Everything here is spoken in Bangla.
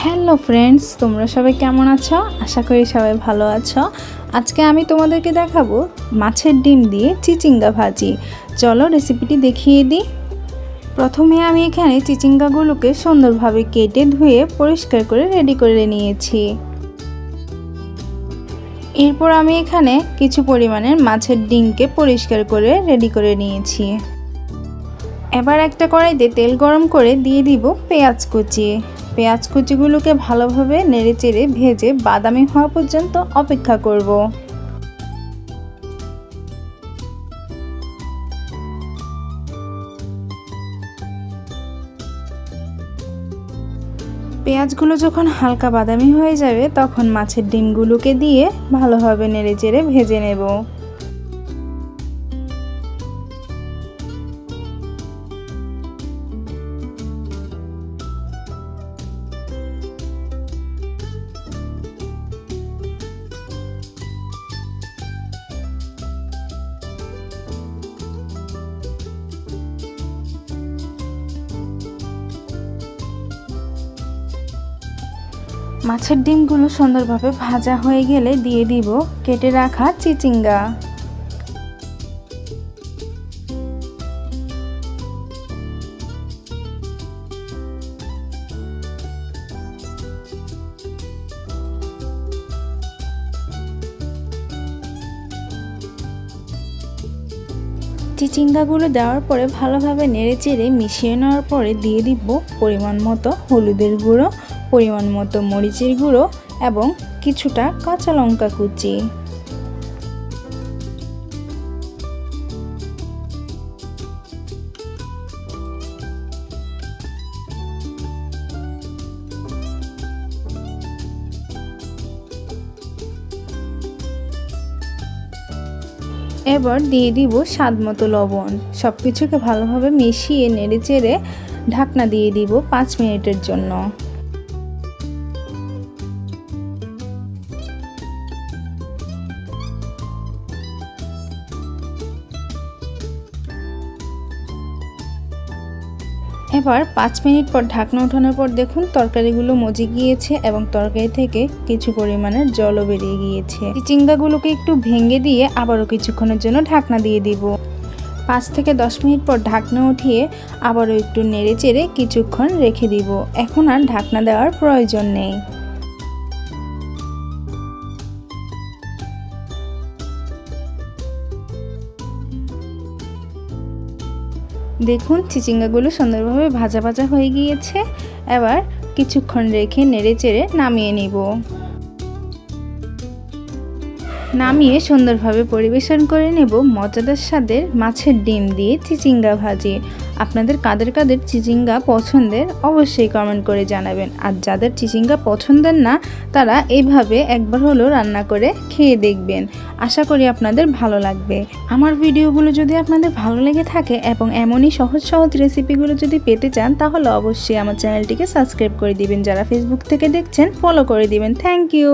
হ্যালো ফ্রেন্ডস, তোমরা সবাই কেমন আছো? আশা করি সবাই ভালো আছো। আজকে আমি তোমাদেরকে দেখাবো মাছের ডিম দিয়ে চিচিঙ্গা ভাজি। চলো রেসিপিটি দেখিয়ে দিই। প্রথমে আমি এখানে চিচিঙ্গাগুলোকে সুন্দরভাবে কেটে ধুয়ে পরিষ্কার করে রেডি করে নিয়েছি। এরপর আমি এখানে কিছু পরিমাণের মাছের ডিমকে পরিষ্কার করে রেডি করে নিয়েছি। এবার একটা কড়াইতে তেল গরম করে দিয়ে দিব পেঁয়াজ কুচি। পেঁয়াজ কুচিগুলোকে ভালোভাবে নেড়েচেড়ে ভেজে বাদামি হওয়া পর্যন্ত অপেক্ষা করব। পেঁয়াজগুলো যখন হালকা বাদামি হয়ে যাবে তখন মাছের ডিমগুলোকে দিয়ে ভালোভাবে নেড়েচেড়ে ভেজে নেব। মাছের ডিমগুলো সুন্দরভাবে ভাজা হয়ে গেলে দিয়ে দিব কেটে রাখা চিচিঙ্গা। চিচিঙ্গাগুলো দেওয়ার পরে ভালোভাবে নেড়েচেড়ে মিশিয়ে নেওয়ার পরে দিয়ে দিব পরিমাণ মতো হলুদের গুঁড়ো, পরিমাণ মতো মরিচের গুঁড়ো এবং কিছুটা কাঁচা লঙ্কা কুচি। এবার দিয়ে দিব স্বাদমতো লবণ। সব কিছুকে ভালোভাবে মিশিয়ে নেড়েচেড়ে ঢাকনা দিয়ে দিব 5 মিনিটের জন্য। এবার 5 মিনিট পর ঢাকনা ওঠানোর পর দেখুন তরকারিগুলো মজে গিয়েছে এবং তরকারি থেকে কিছু পরিমাণের জলও বেরিয়ে গিয়েছে। চিচিঙ্গাগুলোকে একটু ভেঙে দিয়ে আবারও কিছুক্ষণের জন্য ঢাকনা দিয়ে দিব। 5 থেকে 10 মিনিট পর ঢাকনা উঠিয়ে আবারও একটু নেড়েচেড়ে কিছুক্ষণ রেখে দিব। এখন আর ঢাকনা দেওয়ার প্রয়োজন নেই। দেখুন চিচিঙ্গাগুলো সুন্দরভাবে ভাজা ভাজা হয়ে গিয়েছে। এবার কিছুক্ষণ রেখে নেড়েচেড়ে নামিয়ে নিব। নামিয়ে সুন্দরভাবে পরিবেশন করে নেব মজাদার স্বাদের মাছের ডিম দিয়ে চিচিঙ্গা ভাজি। আপনাদের কাদের কাদের চিচিঙ্গা পছন্দের অবশ্যই কমেন্ট করে জানাবেন। আর যাদের চিচিঙ্গা পছন্দের না তারা এইভাবে একবার হলেও রান্না করে খেয়ে দেখবেন। আশা করি আপনাদের ভালো লাগবে। আমার ভিডিওগুলো যদি আপনাদের ভালো লেগে থাকে এবং এমনই সহজ সহজ রেসিপিগুলো যদি পেতে চান তাহলে অবশ্যই আমার চ্যানেলটিকে সাবস্ক্রাইব করে দিবেন। যারা ফেসবুক থেকে দেখছেন ফলো করে দিবেন। Thank you.